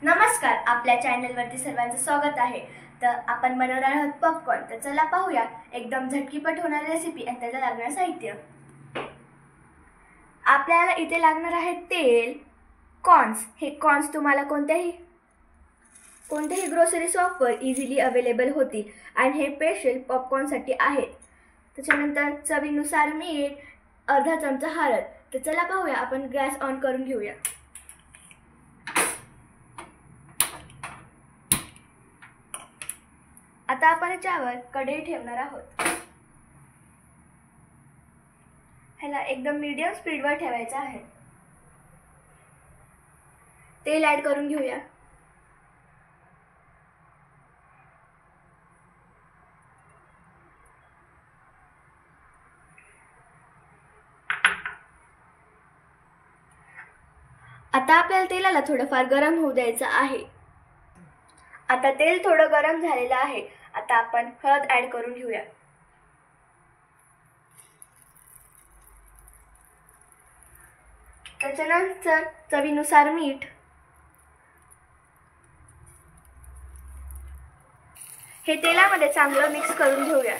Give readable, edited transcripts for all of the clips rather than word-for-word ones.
नमस्कार, आपल्या चॅनलवरती सर्वांचं स्वागत आहे। तर आपण बनवणार आहोत पॉपकॉर्न। तर चला पाहूया एकदम झटकीपट होणारी रेसिपी आणि त्याला लागणारे साहित्य। आपल्याला इथे लागणार आहे तेल, कॉर्न्स। हे कॉर्न्स तुम्हाला कोणत्याही ग्रोसरी शॉपवर इझिली अवेलेबल होतील आणि हे स्पेशल पॉपकॉर्नसाठी आहेत। त्याच्यानंतर चवीनुसार मीठ, अर्धा चमचा हळद। तर चला पाहूया, आपण गॅस ऑन करून घेऊया। आता आपण याच्यावर कढई ठेवणार आहोत। ह्याला एकदम मीडियम स्पीडवर ठेवायचं आहे। तेल ऍड करून घेऊया। आता आपल्याला तेलाला थोडंफार गरम होऊ द्यायचं आहे। आता तेल थोडं गरम झालेलं आहे। आता आपण हळद ऍड करून घेऊया। त्याच्यानंतर चवीनुसार मीठ। हे तेलामध्ये चांगलं मिक्स करून घेऊया।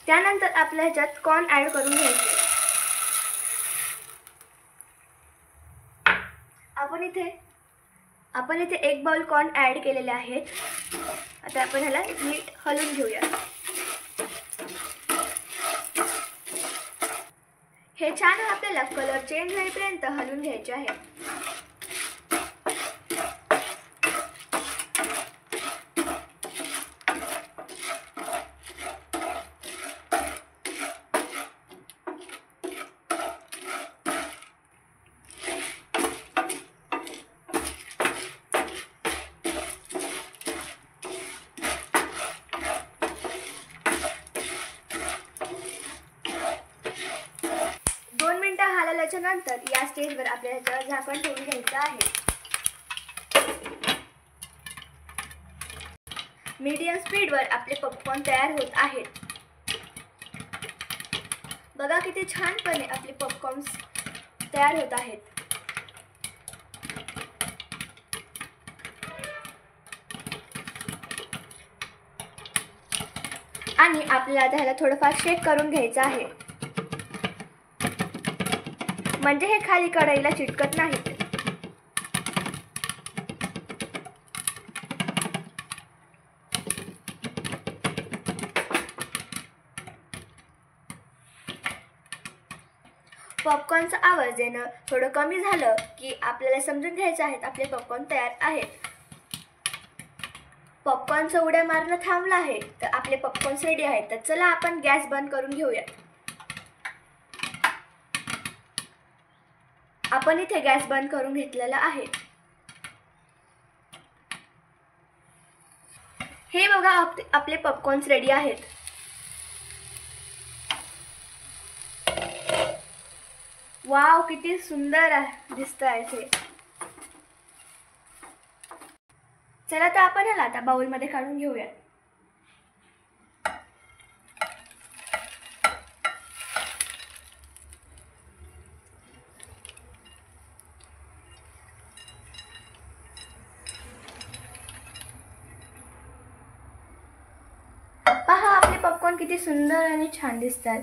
त्यानंतर आपल्या ह्याच्यात कॉर्न ऍड करून घ्यायचे। आपण इथे 1 बाउल कॉर्न ऍड केलेले आहेत। आता आपण ह्याला नीट हलवून घेऊया। हे छान आपल्याला कलर चेंज होईपर्यंत हलवून घ्यायचे आहे। हलवल्याच्या नंतर या स्टेजवर आपल्याला झाकण ठेवून घ्यायचं आहे। मीडियम स्पीडवर आपले पॉपकॉर्न तयार होत आहेत। बघा किती छानपणे आपले पॉपकॉर्न्स तयार होत आहेत। आणि आपल्याला त्याला थोडंफार शेक करून घ्यायचं आहे, म्हणजे हे खाली कढईला चिटकत नाही। पॉपकॉर्नचा आवाज येणं थोडं कमी झालं की आपल्याला समजून घ्यायचं आहे आपले पॉपकॉर्न तयार आहेत। पॉपकॉर्नचा उड्या मारणं थांबलं आहे, तर आपले पॉपकॉर्न रेडी आहेत। तर चला आपण गॅस बंद करून घेऊया। आपण इथे गॅस बंद करून घेतलेला आहे। हे बघा, आपले पॉपकॉर्न्स रेडी आहेत। वाव, किती सुंदर दिसतंय ते। चला तर आपण ह्याला आता बाउल मध्ये काढून घेऊया। पहा, आपले पॉपकॉर्न किती सुंदर आणि छान दिसतात।